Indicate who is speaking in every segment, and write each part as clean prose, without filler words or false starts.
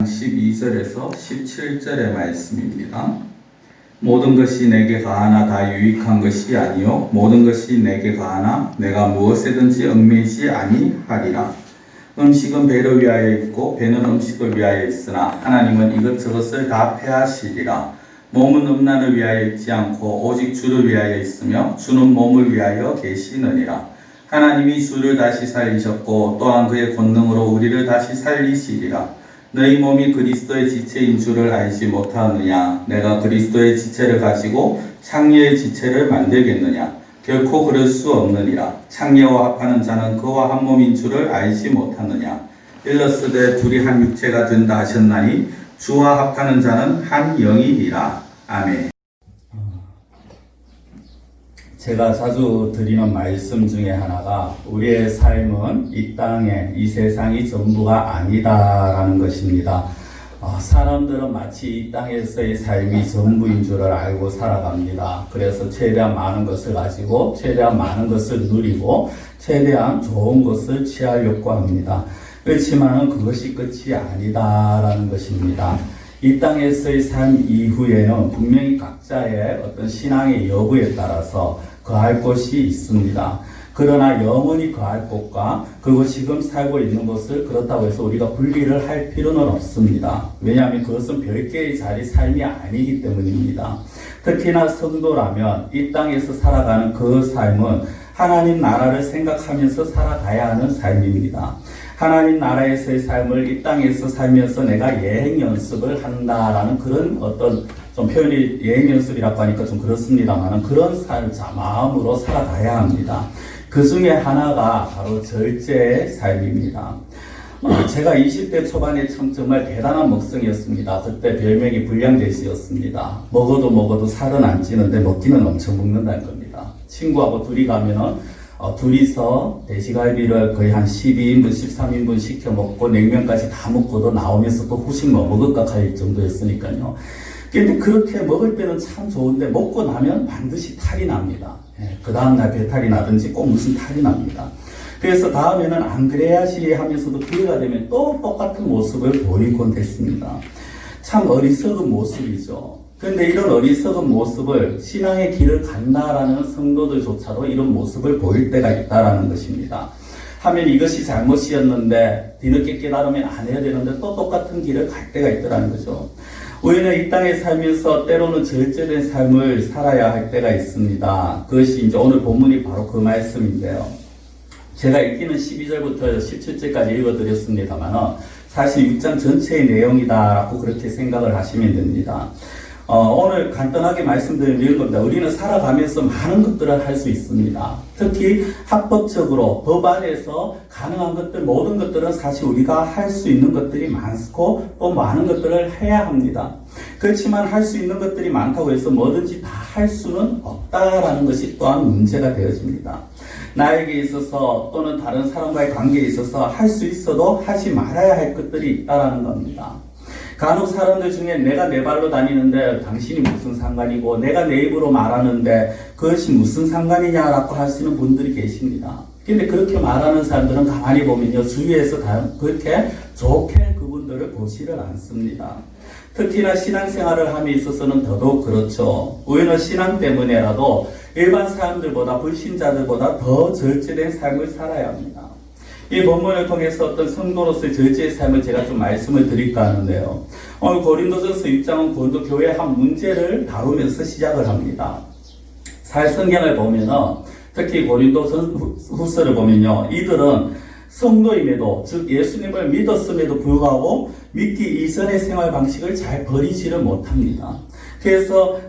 Speaker 1: 12절에서 17절의 말씀입니다. 모든 것이 내게 가하나 다 유익한 것이 아니요 모든 것이 내게 가하나 내가 무엇에든지 얽매이지 아니하리라. 음식은 배를 위하여 있고 배는 음식을 위하여 있으나 하나님은 이것저것을 다 패하시리라. 몸은 음란을 위하여 있지 않고 오직 주를 위하여 있으며 주는 몸을 위하여 계시느니라. 하나님이 주를 다시 살리셨고 또한 그의 권능으로 우리를 다시 살리시리라. 너희 몸이 그리스도의 지체인 줄을 알지 못하느냐? 내가 그리스도의 지체를 가지고 창녀의 지체를 만들겠느냐? 결코 그럴 수 없느니라. 창녀와 합하는 자는 그와 한 몸인 줄을 알지 못하느냐? 일러스되 둘이 한 육체가 된다 하셨나니 주와 합하는 자는 한 영이니라. 아멘. 제가 자주 드리는 말씀 중에 하나가 우리의 삶은 이 땅에 이 세상이 전부가 아니다라는 것입니다. 사람들은 마치 이 땅에서의 삶이 전부인 줄을 알고 살아갑니다. 그래서 최대한 많은 것을 가지고 최대한 많은 것을 누리고 최대한 좋은 것을 취하려고 합니다. 그렇지만 그것이 끝이 아니다라는 것입니다. 이 땅에서의 삶 이후에는 분명히 각자의 어떤 신앙의 여부에 따라서 거할 곳이 있습니다. 그러나 영원히 거할 곳과 그리고 지금 살고 있는 곳을 그렇다고 해서 우리가 분리를 할 필요는 없습니다. 왜냐하면 그것은 별개의 자리 삶이 아니기 때문입니다. 특히나 성도라면 이 땅에서 살아가는 그 삶은 하나님 나라를 생각하면서 살아가야 하는 삶입니다. 하나님 나라에서의 삶을 이 땅에서 살면서 내가 예행 연습을 한다라는 그런 어떤 좀 표현이 예행 연습이라고 하니까 좀 그렇습니다만 그런 삶, 마음으로 살아가야 합니다. 그 중에 하나가 바로 절제의 삶입니다. 제가 20대 초반에 참 정말 대단한 먹성이었습니다. 그때 별명이 불량돼지였습니다. 먹어도 살은 안 찌는데 먹기는 엄청 먹는다는 겁니다. 친구하고 둘이 가면은 둘이서 돼지갈비를 거의 한 12인분, 13인분 시켜 먹고 냉면까지 다 먹고도 나오면서 또 후식 뭐 먹을까 할 정도였으니까요. 근데 그렇게 먹을 때는 참 좋은데 먹고 나면 반드시 탈이 납니다. 그 다음날 배탈이 나든지 꼭 무슨 탈이 납니다. 그래서 다음에는 안 그래야지 하면서도 기회가 되면 또 똑같은 모습을 보이곤 했습니다. 참 어리석은 모습이죠. 그런데 이런 어리석은 모습을 신앙의 길을 간다라는 성도들조차도 이런 모습을 보일 때가 있다라는 것입니다. 하면 이것이 잘못이었는데 뒤늦게 깨달으면 안 해야 되는데 또 똑같은 길을 갈 때가 있더라는 거죠. 우리는 이 땅에 살면서 때로는 절제된 삶을 살아야 할 때가 있습니다. 그것이 이제 오늘 본문이 바로 그 말씀인데요. 제가 읽기는 12절부터 17절까지 읽어드렸습니다만 사실 6장 전체의 내용이다라고 그렇게 생각을 하시면 됩니다. 오늘 간단하게 말씀드리는 겁니다. 우리는 살아가면서 많은 것들을 할 수 있습니다. 특히 합법적으로 법 안에서 가능한 것들, 모든 것들은 사실 우리가 할 수 있는 것들이 많고 또 많은 것들을 해야 합니다. 그렇지만 할 수 있는 것들이 많다고 해서 뭐든지 다 할 수는 없다라는 것이 또한 문제가 되어집니다. 나에게 있어서 또는 다른 사람과의 관계에 있어서 할 수 있어도 하지 말아야 할 것들이 있다라는 겁니다. 간혹 사람들 중에 내가 내 발로 다니는데 당신이 무슨 상관이고 내가 내 입으로 말하는데 그것이 무슨 상관이냐라고 하시는 분들이 계십니다. 근데 그렇게 말하는 사람들은 가만히 보면요 주위에서 다 그렇게 좋게 그분들을 보지를 않습니다. 특히나 신앙생활을 함에 있어서는 더더욱 그렇죠. 우리는 신앙 때문에라도 일반 사람들보다 불신자들보다 더 절제된 삶을 살아야 합니다. 이 본문을 통해서 어떤 성도로서의 절제의 삶을 제가 좀 말씀을 드릴까 하는데요. 오늘 고린도전서 6장은 고린도 교회의 한 문제를 다루면서 시작을 합니다. 사성경을 보면은 특히 고린도후서를 보면요. 이들은 성도임에도 즉 예수님을 믿었음에도 불구하고 믿기 이전의 생활 방식을 잘 버리지를 못합니다. 그래서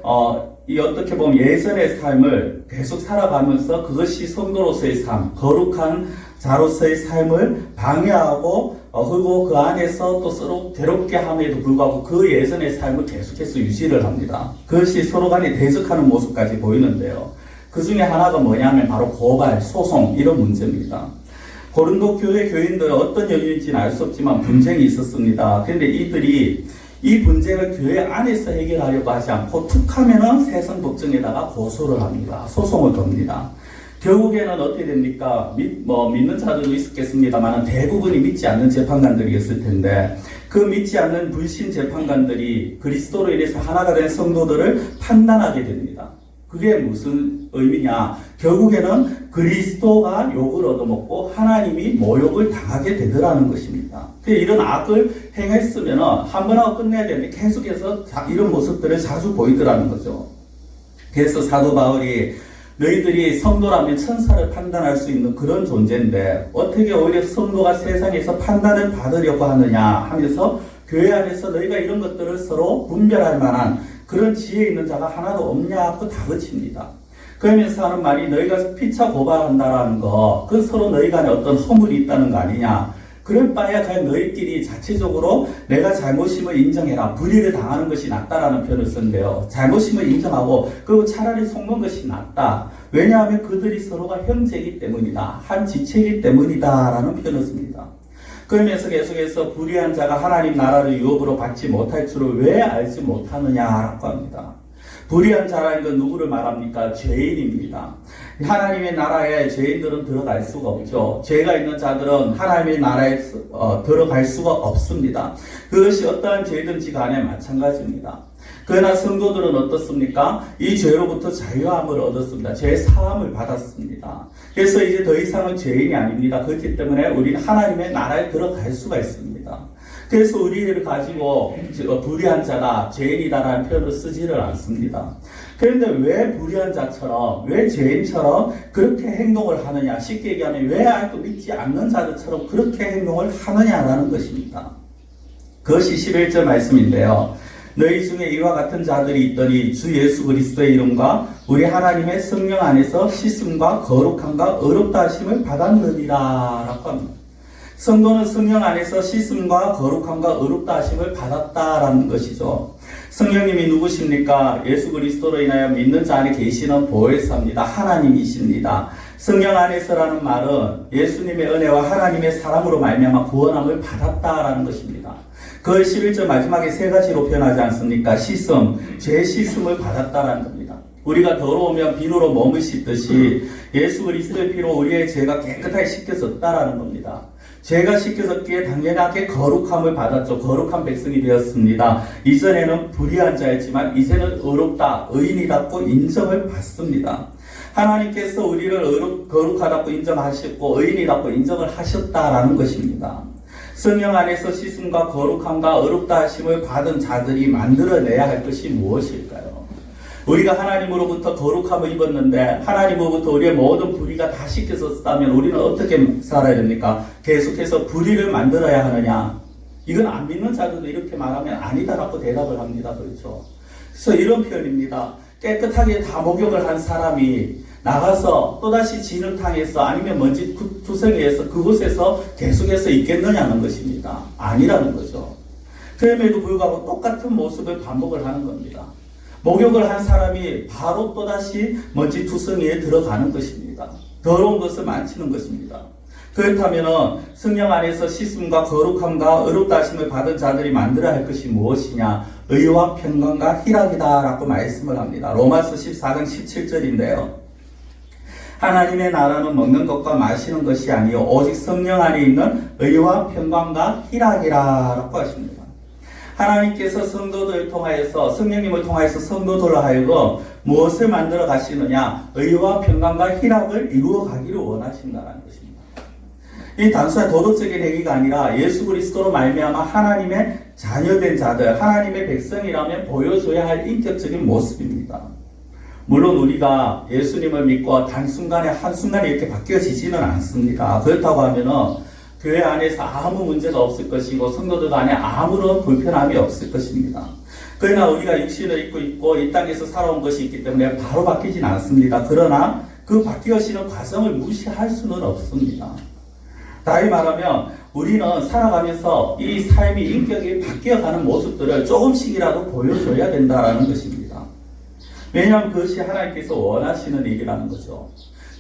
Speaker 1: 이 어떻게 보면 예전의 삶을 계속 살아가면서 그것이 성도로서의 삶, 거룩한 자로서의 삶을 방해하고 그리고 그 안에서 또 서로 괴롭게 함에도 불구하고 그 예전의 삶을 계속해서 유지를 합니다. 그것이 서로 간에 대적하는 모습까지 보이는데요. 그 중에 하나가 뭐냐면 바로 고발, 소송 이런 문제입니다. 고린도 교회 교인들 어떤 연유인지는 알 수 없지만 분쟁이 있었습니다. 그런데 이들이 이 분쟁을 교회 안에서 해결하려고 하지 않고 툭 하면은 세상 법정에다가 고소를 합니다. 소송을 겁니다. 결국에는 어떻게 됩니까? 믿는 자들도 있었겠습니다만 대부분이 믿지 않는 재판관들이었을 텐데 그 믿지 않는 불신 재판관들이 그리스도로 인해서 하나가 된 성도들을 판단하게 됩니다. 그게 무슨 의미냐? 결국에는 그리스도가 욕을 얻어먹고 하나님이 모욕을 당하게 되더라는 것입니다. 이런 악을 행했으면 한 번 하고 끝내야 되는데 계속해서 이런 모습들을 자주 보이더라는 거죠. 그래서 사도 바울이 너희들이 성도라면 천사를 판단할 수 있는 그런 존재인데 어떻게 오히려 성도가 세상에서 판단을 받으려고 하느냐 하면서 교회 안에서 너희가 이런 것들을 서로 분별할 만한 그런 지혜 있는 자가 하나도 없냐고 다그칩니다. 그러면서 하는 말이 너희가 피차 고발한다라는 거, 그 서로 너희 간에 어떤 허물이 있다는 거 아니냐. 그럴 바에야 그냥 너희끼리 자체적으로 내가 잘못임을 인정해라. 불의를 당하는 것이 낫다라는 표현을 쓴대요. 잘못임을 인정하고 그리고 차라리 속는 것이 낫다. 왜냐하면 그들이 서로가 형제이기 때문이다. 한 지체이기 때문이다라는 표현을 씁니다. 그러면서 계속해서 불의한 자가 하나님 나라를 유업으로 받지 못할 줄을 왜 알지 못하느냐라고 합니다. 불의한 자라는 건 누구를 말합니까? 죄인입니다. 하나님의 나라에 죄인들은 들어갈 수가 없죠. 죄가 있는 자들은 하나님의 나라에 들어갈 수가 없습니다. 그것이 어떠한 죄든지 간에 마찬가지입니다. 그러나 성도들은 어떻습니까? 이 죄로부터 자유함을 얻었습니다. 죄 사함을 받았습니다. 그래서 이제 더 이상은 죄인이 아닙니다. 그렇기 때문에 우리는 하나님의 나라에 들어갈 수가 있습니다. 그래서 우리를 가지고 불의한 자다, 죄인이다라는 표현을 쓰지를 않습니다. 그런데 왜 불의한 자처럼, 왜 죄인처럼 그렇게 행동을 하느냐? 쉽게 얘기하면 왜 아직도 믿지 않는 자들처럼 그렇게 행동을 하느냐라는 것입니다. 그것이 11절 말씀인데요. 너희 중에 이와 같은 자들이 있더니 주 예수 그리스도의 이름과 우리 하나님의 성령 안에서 씻음과 거룩함과 의롭다 하심을 받았느니라 라고 합니다. 성도는 성령 안에서 씻음과 거룩함과 의롭다 하심을 받았다라는 것이죠. 성령님이 누구십니까? 예수 그리스도로 인하여 믿는 자 안에 계시는 보혜사입니다. 하나님이십니다. 성령 안에서라는 말은 예수님의 은혜와 하나님의 사랑으로 말미암아 구원함을 받았다라는 것입니다. 그 11절 마지막에 세 가지로 표현하지 않습니까? 씻음, 죄 씻음을 받았다라는 겁니다. 우리가 더러우면 비누로 몸을 씻듯이 예수 그리스도의 피로 우리의 죄가 깨끗하게 씻겨졌다라는 겁니다. 죄가 씻겨졌기에 당연하게 거룩함을 받았죠. 거룩한 백성이 되었습니다. 이전에는 불의한 자였지만 이제는 의롭다, 의인이라고 인정을 받습니다. 하나님께서 우리를 거룩하다고 인정하셨고 의인이라고 인정을 하셨다라는 것입니다. 성령 안에서 씻음과 거룩함과 의롭다 하심을 받은 자들이 만들어내야 할 것이 무엇일까요? 우리가 하나님으로부터 거룩함을 입었는데 하나님으로부터 우리의 모든 불의가 다 씻겨졌다면 우리는 어떻게 살아야 됩니까? 계속해서 불의를 만들어야 하느냐? 이건 안 믿는 자들도 이렇게 말하면 아니다라고 대답을 합니다. 그렇죠? 그래서 이런 표현입니다. 깨끗하게 다 목욕을 한 사람이 나가서 또다시 진흙탕에서 아니면 먼지 투성이에서 그곳에서 계속해서 있겠느냐는 것입니다. 아니라는 거죠. 그럼에도 불구하고 똑같은 모습을 반복을 하는 겁니다. 목욕을 한 사람이 바로 또다시 먼지 투성이에 들어가는 것입니다. 더러운 것을 만지는 것입니다. 그렇다면 성령 안에서 씻음과 거룩함과 의롭다 하심을 받은 자들이 만들어야 할 것이 무엇이냐? 의와 평강과 희락이다 라고 말씀을 합니다. 로마서 14장 17절인데요. 하나님의 나라는 먹는 것과 마시는 것이 아니요 오직 성령 안에 있는 의와 평강과 희락이라 라고 하십니다. 하나님께서 성도들을 통하여서 성령님을 통하여서 성도들을 하여금 무엇을 만들어 가시느냐? 의와 평강과 희락을 이루어 가기를 원하신다는 것입니다. 이 단순한 도덕적인 행위가 아니라 예수 그리스도로 말미암아 하나님의 자녀된 자들, 하나님의 백성이라면 보여줘야 할 인격적인 모습입니다. 물론 우리가 예수님을 믿고 한순간에 이렇게 바뀌어지지는 않습니다. 그렇다고 하면은 교회 안에서 아무 문제가 없을 것이고 성도들 안에 아무런 불편함이 없을 것입니다. 그러나 우리가 육신을 입고 있고 이 땅에서 살아온 것이 있기 때문에 바로 바뀌진 않습니다. 그러나 그 바뀌어지는 과정을 무시할 수는 없습니다. 다시 말하면 우리는 살아가면서 이 삶이 인격이 바뀌어가는 모습들을 조금씩이라도 보여줘야 된다는 것입니다. 왜냐하면 그것이 하나님께서 원하시는 일이라는 거죠.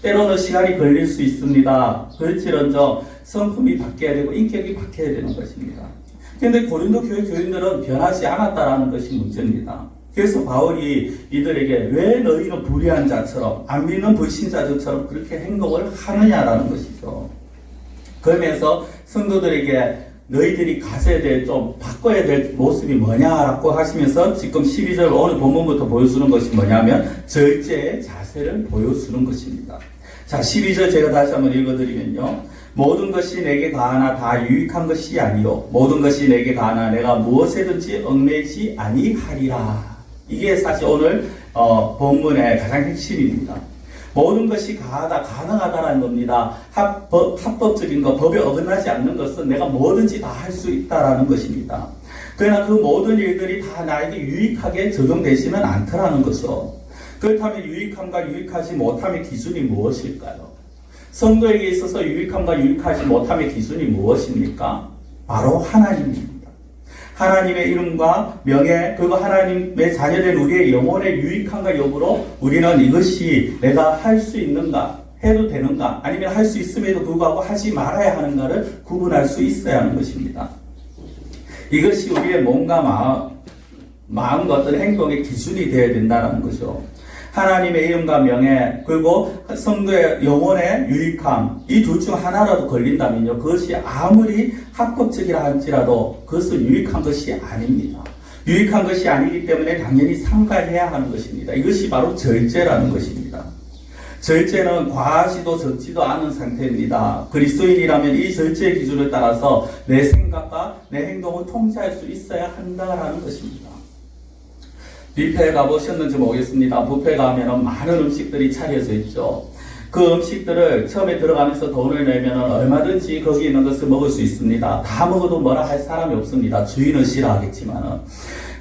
Speaker 1: 때로는 시간이 걸릴 수 있습니다. 그렇지런저 성품이 바뀌어야 되고 인격이 바뀌어야 되는 것입니다. 그런데 고린도 교회 교인들은 변하지 않았다라는 것이 문제입니다. 그래서 바울이 이들에게 왜 너희는 불의한 자처럼 안 믿는 불신자들처럼 그렇게 행동을 하느냐라는 것이죠. 그러면서 성도들에게 너희들이 가져야 될, 좀 바꿔야 될 모습이 뭐냐라고 하시면서 지금 12절 오늘 본문부터 보여주는 것이 뭐냐면 절제의 자세를 보여주는 것입니다. 자, 12절 제가 다시 한번 읽어드리면요. 모든 것이 내게 가하나 다 유익한 것이 아니요 모든 것이 내게 가하나 내가 무엇에든지 얽매이지 아니하리라. 이게 사실 오늘 본문의 가장 핵심입니다. 모든 것이 가능하다라는 겁니다. 합법적인 것, 법에 어긋나지 않는 것은 내가 뭐든지 다 할 수 있다라는 것입니다. 그러나 그 모든 일들이 다 나에게 유익하게 적용되지는 않더라는 거죠. 그렇다면 유익함과 유익하지 못함의 기준이 무엇일까요? 성도에게 있어서 유익함과 유익하지 못함의 기준이 무엇입니까? 바로 하나님입니다. 하나님의 이름과 명예, 그리고 하나님의 자녀된 우리의 영혼의 유익함과 여부로 우리는 이것이 내가 할 수 있는가, 해도 되는가, 아니면 할 수 있음에도 불구하고 하지 말아야 하는가를 구분할 수 있어야 하는 것입니다. 이것이 우리의 몸과 마음과 어떤 행동의 기준이 되어야 된다는 거죠. 하나님의 이름과 명예, 그리고 성도의 영혼의 유익함, 이 둘 중 하나라도 걸린다면요, 그것이 아무리 합법적이라 할지라도 그것은 유익한 것이 아닙니다. 유익한 것이 아니기 때문에 당연히 삼가해야 하는 것입니다. 이것이 바로 절제라는 것입니다. 절제는 과하지도 적지도 않은 상태입니다. 그리스도인이라면 이 절제의 기준을 따라서 내 생각과 내 행동을 통제할 수 있어야 한다라는 것입니다. 뷔페에 가보셨는지 모르겠습니다. 뷔페에 가면은 많은 음식들이 차려져 있죠. 그 음식들을 처음에 들어가면서 돈을 내면은 얼마든지 거기 있는 것을 먹을 수 있습니다. 다 먹어도 뭐라 할 사람이 없습니다. 주인은 싫어하겠지만은.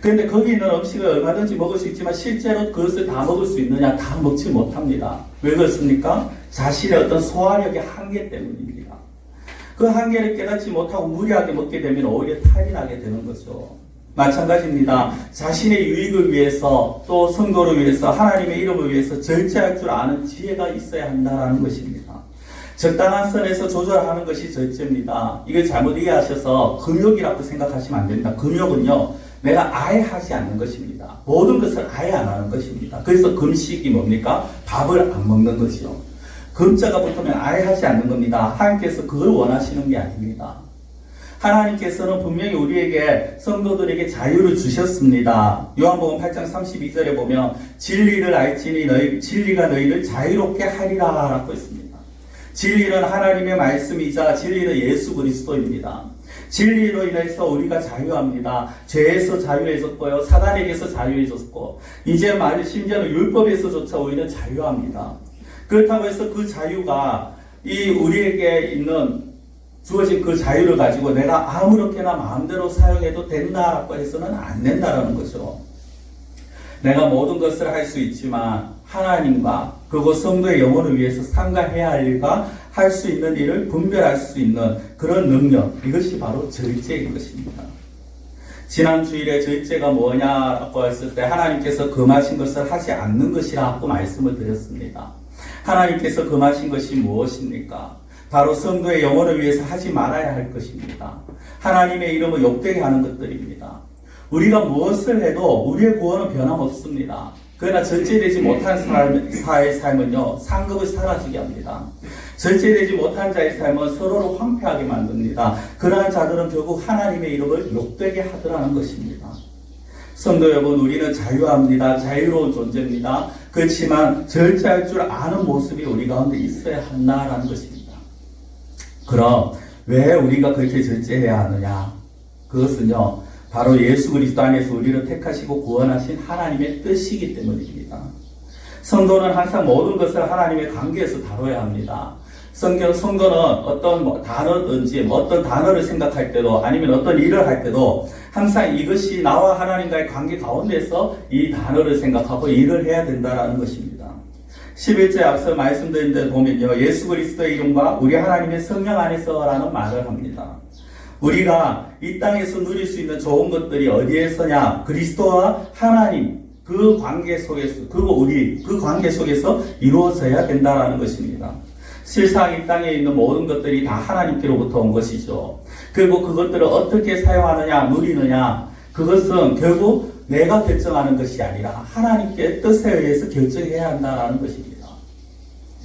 Speaker 1: 그런데 거기 있는 음식을 얼마든지 먹을 수 있지만 실제로 그것을 다 먹을 수 있느냐? 다 먹지 못합니다. 왜 그렇습니까? 자신의 어떤 소화력의 한계 때문입니다. 그 한계를 깨닫지 못하고 무리하게 먹게 되면 오히려 탈이 나게 되는 거죠. 마찬가지입니다. 자신의 유익을 위해서 또 성도를 위해서 하나님의 이름을 위해서 절제할 줄 아는 지혜가 있어야 한다는 것입니다. 적당한 선에서 조절하는 것이 절제입니다. 이걸 잘못 이해하셔서 금욕이라고 생각하시면 안 됩니다. 금욕은요, 내가 아예 하지 않는 것입니다. 모든 것을 아예 안 하는 것입니다. 그래서 금식이 뭡니까? 밥을 안 먹는 것이요. 금자가 붙으면 아예 하지 않는 겁니다. 하나님께서 그걸 원하시는 게 아닙니다. 하나님께서는 분명히 우리에게 성도들에게 자유를 주셨습니다. 요한복음 8장 32절에 보면 진리를 알지니 진리가 너희를 자유롭게 하리라 라고 했습니다. 진리는 하나님의 말씀이자 진리는 예수 그리스도입니다. 진리로 인해서 우리가 자유합니다. 죄에서 자유해졌고요, 사단에게서 자유해졌고, 이제 심지어는 율법에서조차 우리는 자유합니다. 그렇다고 해서 그 자유가 우리에게 있는 주어진 그 자유를 가지고 내가 아무렇게나 마음대로 사용해도 된다라고 해서는 안 된다라는 거죠. 내가 모든 것을 할 수 있지만 하나님과 그리고 성도의 영혼을 위해서 삼가해야 할 일과 할 수 있는 일을 분별할 수 있는 그런 능력, 이것이 바로 절제인 것입니다. 지난 주일에 절제가 뭐냐라고 했을 때 하나님께서 금하신 것을 하지 않는 것이라고 말씀을 드렸습니다. 하나님께서 금하신 것이 무엇입니까? 바로 성도의 영혼을 위해서 하지 말아야 할 것입니다. 하나님의 이름을 욕되게 하는 것들입니다. 우리가 무엇을 해도 우리의 구원은 변함없습니다. 그러나 절제되지 못한 사의 삶은요, 상급을 사라지게 합니다. 절제되지 못한 자의 삶은 서로를 황폐하게 만듭니다. 그러한 자들은 결국 하나님의 이름을 욕되게 하더라는 것입니다. 성도 여러분, 우리는 자유합니다. 자유로운 존재입니다. 그렇지만 절제할 줄 아는 모습이 우리 가운데 있어야 한다라는 것입니다. 그럼 왜 우리가 그렇게 절제해야 하느냐? 그것은요, 바로 예수 그리스도 안에서 우리를 택하시고 구원하신 하나님의 뜻이기 때문입니다. 성도는 항상 모든 것을 하나님의 관계에서 다뤄야 합니다. 성도는 어떤 단어든지 어떤 단어를 생각할 때도 아니면 어떤 일을 할 때도 항상 이것이 나와 하나님과의 관계 가운데서 이 단어를 생각하고 일을 해야 된다는 것입니다. 11절 앞서 말씀드린 데 보면요, 예수 그리스도의 이름과 우리 하나님의 성령 안에서라는 말을 합니다. 우리가 이 땅에서 누릴 수 있는 좋은 것들이 어디에서냐? 그리스도와 하나님 그 관계 속에서, 그리고 우리 그 관계 속에서 이루어져야 된다는 것입니다. 실상 이 땅에 있는 모든 것들이 다 하나님께로부터 온 것이죠. 그리고 그것들을 어떻게 사용하느냐, 누리느냐, 그것은 결국 내가 결정하는 것이 아니라 하나님께 뜻에 의해서 결정해야 한다는 것입니다.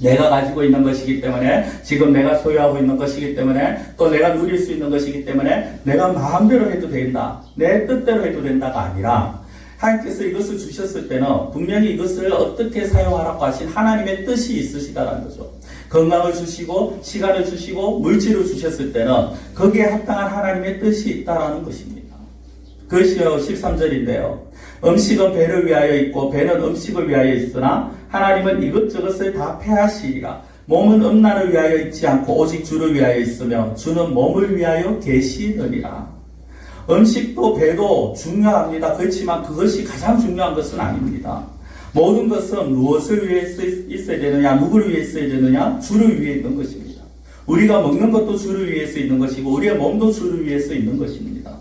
Speaker 1: 내가 가지고 있는 것이기 때문에, 지금 내가 소유하고 있는 것이기 때문에, 또 내가 누릴 수 있는 것이기 때문에 내가 마음대로 해도 된다, 내 뜻대로 해도 된다가 아니라 하나님께서 이것을 주셨을 때는 분명히 이것을 어떻게 사용하라고 하신 하나님의 뜻이 있으시다라는 거죠. 건강을 주시고 시간을 주시고 물질을 주셨을 때는 거기에 합당한 하나님의 뜻이 있다라는 것입니다. 그것이요 13절인데요. 음식은 배를 위하여 있고 배는 음식을 위하여 있으나 하나님은 이것저것을 다 패하시리라. 몸은 음란을 위하여 있지 않고 오직 주를 위하여 있으며 주는 몸을 위하여 계시느니라. 음식도 배도 중요합니다. 그렇지만 그것이 가장 중요한 것은 아닙니다. 모든 것은 무엇을 위해서 있어야 되느냐, 누구를 위해 있어야 되느냐, 주를 위해 있는 것입니다. 우리가 먹는 것도 주를 위해서 있는 것이고 우리의 몸도 주를 위해서 있는 것입니다.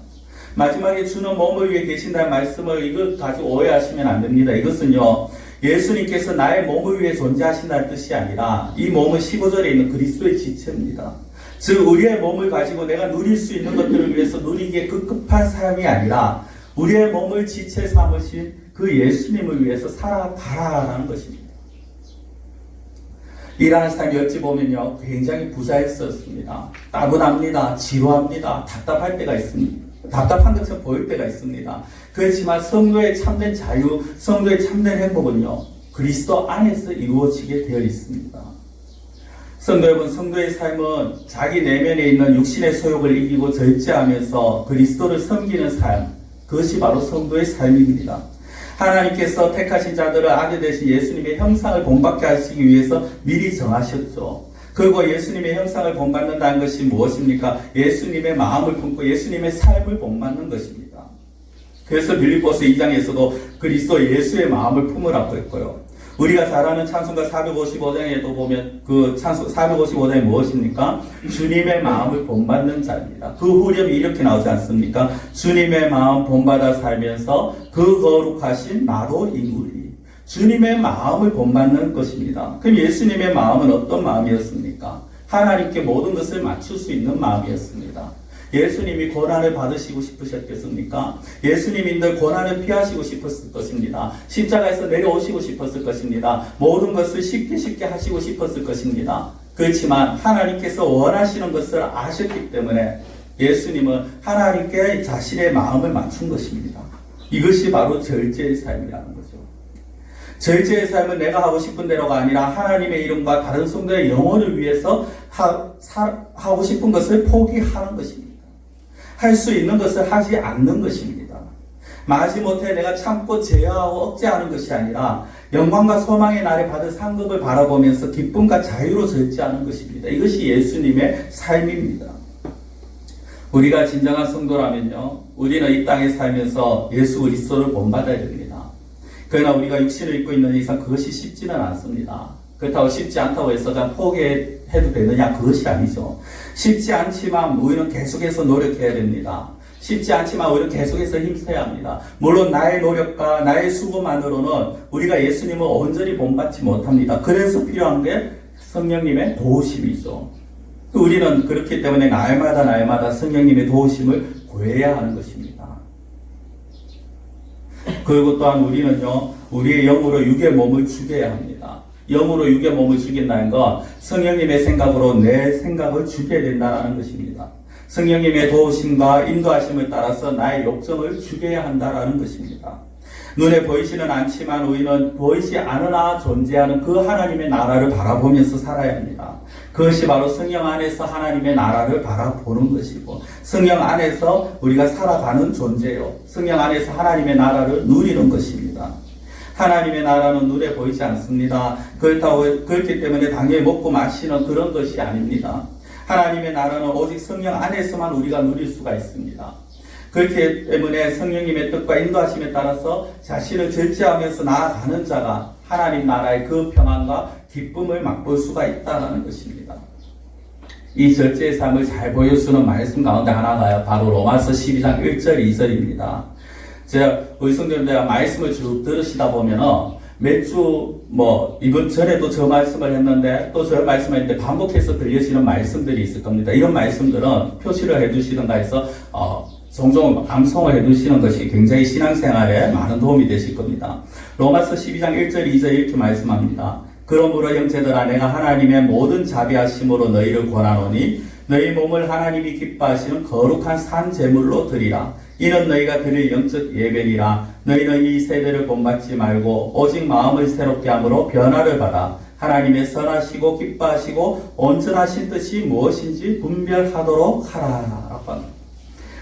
Speaker 1: 마지막에 주는 몸을 위해 계신다는 말씀을 이것 가지고 오해하시면 안 됩니다. 이것은요, 예수님께서 나의 몸을 위해 존재하신다는 뜻이 아니라 이 몸은 15절에 있는 그리스도의 지체입니다. 즉 우리의 몸을 가지고 내가 누릴 수 있는 것들을 위해서 누리기에 급급한 삶이 아니라 우리의 몸을 지체 삼으신 그 예수님을 위해서 살아가라라는 것입니다. 일하는 삶이 어찌 보면요 굉장히 부자였었습니다. 따분합니다. 지루합니다. 답답할 때가 있습니다. 답답한 것처럼 보일 때가 있습니다. 그렇지만 성도의 참된 자유, 성도의 참된 행복은요 그리스도 안에서 이루어지게 되어 있습니다. 성도 여러분, 성도의 삶은 자기 내면에 있는 육신의 소욕을 이기고 절제하면서 그리스도를 섬기는 삶, 그것이 바로 성도의 삶입니다. 하나님께서 택하신 자들을 아들 되신 예수님의 형상을 본받게 하시기 위해서 미리 정하셨죠. 그리고 예수님의 형상을 본받는다는 것이 무엇입니까? 예수님의 마음을 품고 예수님의 삶을 본받는 것입니다. 그래서 빌립보서 2장에서도 그리스도 예수의 마음을 품으라고 했고요. 우리가 잘 아는 찬송가 455장에도 보면 그 찬송 455장이 무엇입니까? 주님의 마음을 본받는 자입니다. 그 후렴이 이렇게 나오지 않습니까? 주님의 마음 본받아 살면서 그 거룩하신 나도 이루리. 주님의 마음을 본받는 것입니다. 그럼 예수님의 마음은 어떤 마음이었습니까? 하나님께 모든 것을 맞출 수 있는 마음이었습니다. 예수님이 고난을 받으시고 싶으셨겠습니까? 예수님이 늘 고난을 피하시고 싶었을 것입니다. 십자가에서 내려오시고 싶었을 것입니다. 모든 것을 쉽게 하시고 싶었을 것입니다. 그렇지만 하나님께서 원하시는 것을 아셨기 때문에 예수님은 하나님께 자신의 마음을 맞춘 것입니다. 이것이 바로 절제의 삶이라는 거죠. 절제의 삶은 내가 하고 싶은 대로가 아니라 하나님의 이름과 다른 성도의 영혼을 위해서 하고 싶은 것을 포기하는 것입니다. 할 수 있는 것을 하지 않는 것입니다. 마지못해 내가 참고 제어하고 억제하는 것이 아니라 영광과 소망의 날에 받을 상급을 바라보면서 기쁨과 자유로 절제하는 것입니다. 이것이 예수님의 삶입니다. 우리가 진정한 성도라면요, 우리는 이 땅에 살면서 예수 그리스도를 본받아야 됩니다. 그러나 우리가 육신을 입고 있는 이상 그것이 쉽지는 않습니다. 그렇다고 쉽지 않다고 해서 그냥 포기해도 되느냐? 그것이 아니죠. 쉽지 않지만 우리는 계속해서 노력해야 됩니다. 쉽지 않지만 우리는 계속해서 힘써야 합니다. 물론 나의 노력과 나의 수고만으로는 우리가 예수님을 온전히 본받지 못합니다. 그래서 필요한 게 성령님의 도우심이죠. 우리는 그렇기 때문에 날마다 성령님의 도우심을 구해야 하는 것입니다. 그리고 또한 우리는요, 우리의 영으로 육의 몸을 죽여야 합니다. 영으로 육의 몸을 죽인다는 건 성령님의 생각으로 내 생각을 죽여야 된다는 것입니다. 성령님의 도우심과 인도하심을 따라서 나의 욕정을 죽여야 한다는 것입니다. 눈에 보이지는 않지만 우리는 보이지 않으나 존재하는 그 하나님의 나라를 바라보면서 살아야 합니다. 그것이 바로 성령 안에서 하나님의 나라를 바라보는 것이고 성령 안에서 우리가 살아가는 존재요. 성령 안에서 하나님의 나라를 누리는 것입니다. 하나님의 나라는 눈에 보이지 않습니다. 그렇기 때문에 당연히 먹고 마시는 그런 것이 아닙니다. 하나님의 나라는 오직 성령 안에서만 우리가 누릴 수가 있습니다. 그렇기 때문에 성령님의 뜻과 인도하심에 따라서 자신을 절제하면서 나아가는 자가 하나님 나라의 그 평안과 기쁨을 맛볼 수가 있다는 것입니다. 이 절제의 삶을 잘 보여주는 말씀 가운데 하나가 바로 로마서 12장 1절 2절입니다. 제가 우리 성도님들 말씀을 쭉 들으시다 보면은 몇 주 이번 전에도 저 말씀을 했는데 또 저 말씀을 했는데 반복해서 들려지는 말씀들이 있을 겁니다. 이런 말씀들은 표시를 해두시던가 해서 종종 암송을 해두시는 것이 굉장히 신앙생활에 많은 도움이 되실 겁니다. 로마서 12장 1절 2절 이렇게 말씀합니다. 그러므로 형제들아 내가 하나님의 모든 자비하심으로 너희를 권하노니 너희 몸을 하나님이 기뻐하시는 거룩한 산 제물로 드리라. 이는 너희가 드릴 영적 예배니라. 너희는 이 세대를 본받지 말고 오직 마음을 새롭게 함으로 변화를 받아 하나님의 선하시고 기뻐하시고 온전하신 뜻이 무엇인지 분별하도록 하라.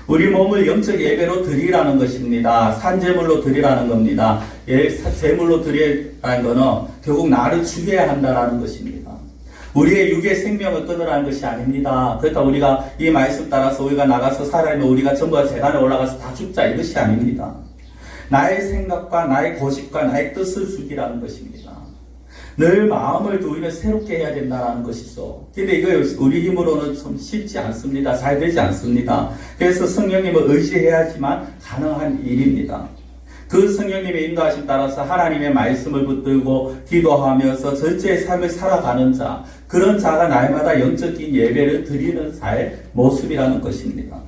Speaker 1: 우리 몸을 영적 예배로 드리라는 것입니다. 산제물로 드리라는 겁니다. 제물로 드리라는 것은 결국 나를 죽여야 한다라는 것입니다. 우리의 육의 생명을 끊으라는 것이 아닙니다. 그러니까 우리가 이 말씀 따라서 우리가 나가서 살아면 우리가 전부 다 제단에 올라가서 다 죽자 이것이 아닙니다. 나의 생각과 나의 고집과 나의 뜻을 죽이라는 것입니다. 늘 마음을 우리는 새롭게 해야 된다는 것이죠. 근데 이거 우리 힘으로는 좀 쉽지 않습니다. 잘 되지 않습니다. 그래서 성령님을 의지해야지만 가능한 일입니다. 그 성령님의 인도하심 따라서 하나님의 말씀을 붙들고 기도하면서 절제의 삶을 살아가는 자, 그런 자가 날마다 영적인 예배를 드리는 자의 모습이라는 것입니다.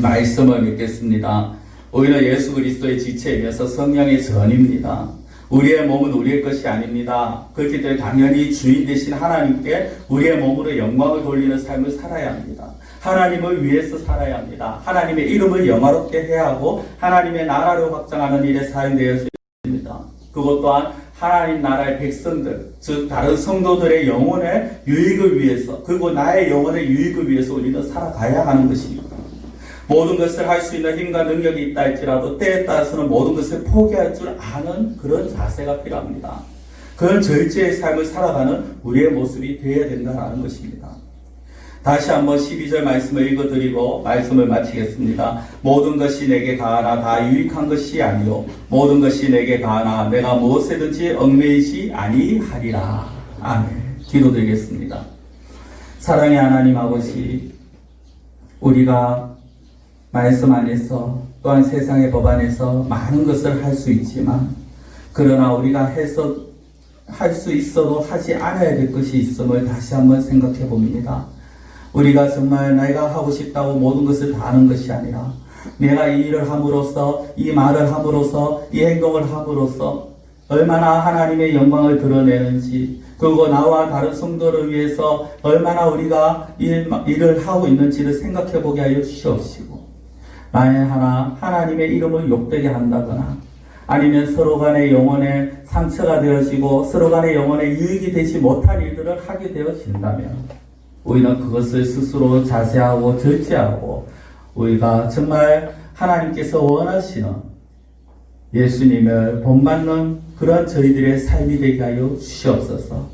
Speaker 1: 말씀을 믿겠습니다. 오히려 예수 그리스도의 지체이면서 성령의 전입니다. 우리의 몸은 우리의 것이 아닙니다. 그렇기 때문에 당연히 주인 되신 하나님께 우리의 몸으로 영광을 돌리는 삶을 살아야 합니다. 하나님을 위해서 살아야 합니다. 하나님의 이름을 영화롭게 해야 하고 하나님의 나라를 확장하는 일에 사용되어야 합니다. 그것 또한 하나님 나라의 백성들, 즉 다른 성도들의 영혼의 유익을 위해서, 그리고 나의 영혼의 유익을 위해서 우리는 살아가야 하는 것입니다. 모든 것을 할 수 있는 힘과 능력이 있다 할지라도 때에 따라서는 모든 것을 포기할 줄 아는 그런 자세가 필요합니다. 그런 절제의 삶을 살아가는 우리의 모습이 되어야 된다는 것입니다. 다시 한번 12절 말씀을 읽어드리고 말씀을 마치겠습니다. 모든 것이 내게 가하나 다 유익한 것이 아니요 모든 것이 내게 가하나 내가 무엇에든지 얽매이지 아니하리라. 아멘. 기도드리겠습니다. 사랑의 하나님 아버지, 우리가 말씀 안에서 또한 세상의 법 안에서 많은 것을 할 수 있지만 그러나 우리가 해서 할 수 있어도 하지 않아야 될 것이 있음을 다시 한번 생각해 봅니다. 우리가 정말 내가 하고 싶다고 모든 것을 다 하는 것이 아니라 내가 이 일을 함으로써 이 말을 함으로써 이 행동을 함으로써 얼마나 하나님의 영광을 드러내는지, 그리고 나와 다른 성도를 위해서 얼마나 우리가 일을 하고 있는지를 생각해 보게 하여 주시옵시고, 만일 하나님의 이름을 욕되게 한다거나 아니면 서로 간의 영혼에 상처가 되어지고 서로 간의 영혼에 유익이 되지 못한 일들을 하게 되어진다면 우리는 그것을 스스로 자제하고 절제하고 우리가 정말 하나님께서 원하시는 예수님을 본받는 그런 저희들의 삶이 되게 하여 주시옵소서.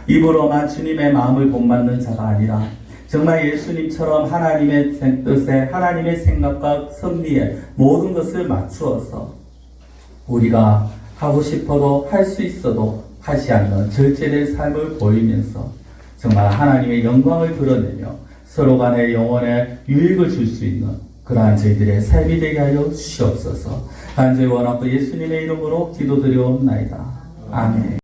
Speaker 1: 입으로만 주님의 마음을 본받는 자가 아니라 정말 예수님처럼 하나님의 뜻에 하나님의 생각과 섭리에 모든 것을 맞추어서 우리가 하고 싶어도 할 수 있어도 하지 않는 절제된 삶을 보이면서 정말 하나님의 영광을 드러내며 서로 간의 영혼에 유익을 줄 수 있는 그러한 저희들의 삶이 되게 하여 주시옵소서. 간절히 원하고 예수님의 이름으로 기도드리옵나이다. 아멘.